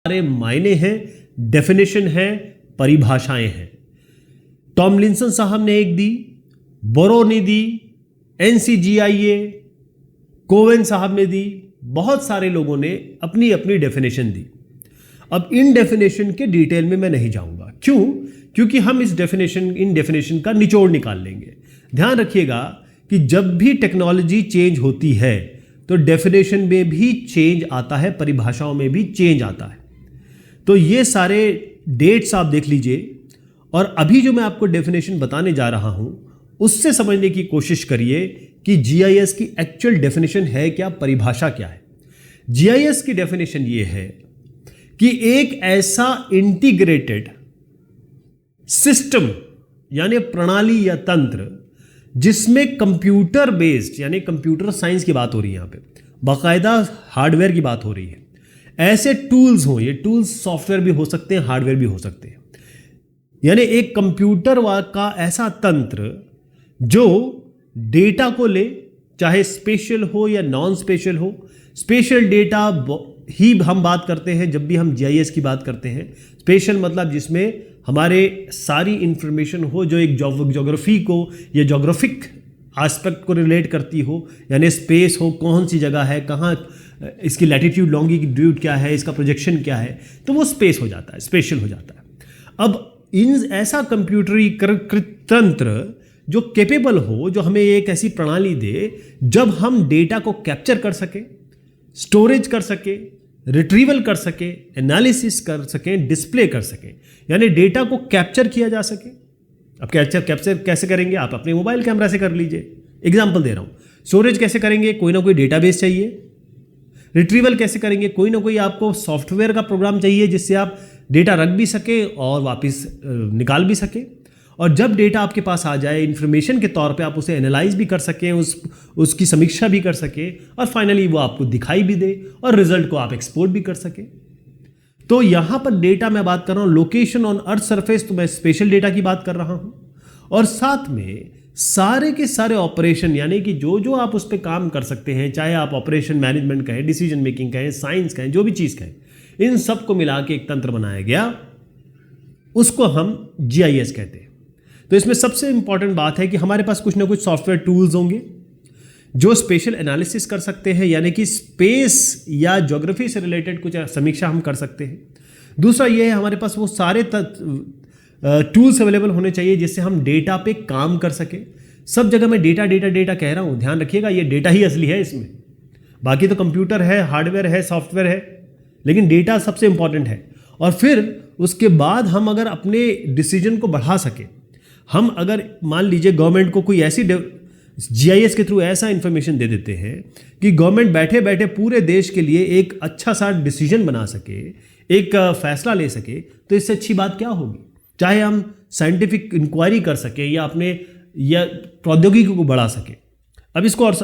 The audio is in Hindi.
सारे मायने हैं, डेफिनेशन है, परिभाषाएं हैं। टॉमलिंसन साहब ने एक दी, बोरो ने दी, एनसीजीआईए, कोवेन साहब ने दी, बहुत सारे लोगों ने अपनी अपनी डेफिनेशन दी। अब इन डेफिनेशन के डिटेल में मैं नहीं जाऊंगा। क्यों? क्योंकि हम इन डेफिनेशन का निचोड़ निकाल लेंगे। ध्यान रखिएगा कि जब भी टेक्नोलॉजी चेंज होती है तो डेफिनेशन में भी चेंज आता है, परिभाषाओं में भी चेंज आता है। तो ये सारे डेट्स आप देख लीजिए, और अभी जो मैं आपको डेफिनेशन बताने जा रहा हूं उससे समझने की कोशिश करिए कि जीआईएस की एक्चुअल डेफिनेशन है क्या, परिभाषा क्या है। जीआईएस की डेफिनेशन ये है कि एक ऐसा इंटीग्रेटेड सिस्टम यानी प्रणाली या तंत्र जिसमें कंप्यूटर बेस्ड यानी कंप्यूटर साइंस की बात हो रही है, यहां पे बाकायदा हार्डवेयर की बात हो रही है, ऐसे टूल्स हों। ये टूल्स सॉफ्टवेयर भी हो सकते हैं, हार्डवेयर भी हो सकते हैं। यानी एक कंप्यूटर का ऐसा तंत्र जो डेटा को ले, चाहे स्पेशल हो या नॉन स्पेशल हो। स्पेशल डेटा ही हम बात करते हैं जब भी हम जीआईएस की बात करते हैं। स्पेशल मतलब जिसमें हमारे सारी इंफॉर्मेशन हो जो एक ज्योग्राफी को या ज्योग्राफिक एस्पेक्ट को रिलेट करती हो, यानी स्पेस हो, कौन सी जगह है, कहाँ इसकी लैटिट्यूड लॉन्गिट्यूड क्या है, इसका प्रोजेक्शन क्या है, तो वो स्पेस हो जाता है, स्पेशल हो जाता है। अब इन ऐसा कंप्यूटरीकृत तंत्र जो कैपेबल हो, जो हमें एक ऐसी प्रणाली दे जब हम डेटा को कैप्चर कर सके, स्टोरेज कर सके, रिट्रीवल कर सके, एनालिसिस कर सकें, डिस्प्ले कर सकें, यानी डेटा को कैप्चर किया जा सके। अब कैप्चर कैसे करेंगे? आप अपने मोबाइल कैमरा से कर लीजिए, एग्जांपल दे रहा हूं। स्टोरेज कैसे करेंगे? कोई ना कोई डेटाबेस चाहिए। रिट्रीवल कैसे करेंगे? कोई ना कोई आपको सॉफ्टवेयर का प्रोग्राम चाहिए जिससे आप डेटा रख भी सके और वापस निकाल भी सके। और जब डेटा आपके पास आ जाए इंफॉर्मेशन के तौर पे, आप उसे एनालाइज भी कर सकें, उसकी समीक्षा भी कर सकें, और फाइनली वो आपको दिखाई भी दे और रिजल्ट को आप एक्सपोर्ट भी कर सकें। तो यहां पर डेटा मैं बात कर रहा हूं लोकेशन ऑन अर्थ सरफेस, तो मैं स्पेशल डेटा की बात कर रहा हूं। और साथ में सारे के सारे ऑपरेशन, यानी कि जो जो आप उस पर काम कर सकते हैं, चाहे आप ऑपरेशन मैनेजमेंट कहें, डिसीजन मेकिंग कहें, साइंस कहें, जो भी चीज़ कहें, इन सब को मिला के एक तंत्र बनाया गया, उसको हम जीआईएस कहते हैं। तो इसमें सबसे इंपॉर्टेंट बात है कि हमारे पास कुछ ना कुछ सॉफ्टवेयर टूल्स होंगे जो स्पेशल एनालिसिस कर सकते हैं, यानी कि स्पेस या ज्योग्राफी से रिलेटेड कुछ समीक्षा हम कर सकते हैं। दूसरा ये है, हमारे पास वो सारे टूल्स अवेलेबल होने चाहिए जिससे हम डेटा पे काम कर सके। सब जगह मैं डेटा डेटा डेटा कह रहा हूँ, ध्यान रखिएगा, ये डेटा ही असली है इसमें। बाकी तो कंप्यूटर है, हार्डवेयर है, सॉफ्टवेयर है, लेकिन डेटा सबसे इंपॉर्टेंट है। और फिर उसके बाद हम अगर अपने डिसीजन को बढ़ा सके, हम अगर मान लीजिए गवर्नमेंट को कोई ऐसी जीआईएस के थ्रू ऐसा इंफॉर्मेशन दे देते हैं कि गवर्नमेंट बैठे बैठे पूरे देश के लिए एक अच्छा सा डिसीजन बना सके, एक फैसला ले सके, तो इससे अच्छी बात क्या होगी। चाहे हम साइंटिफिक इंक्वायरी कर सके या अपने या प्रौद्योगिकी को बढ़ा सके। अब इसको और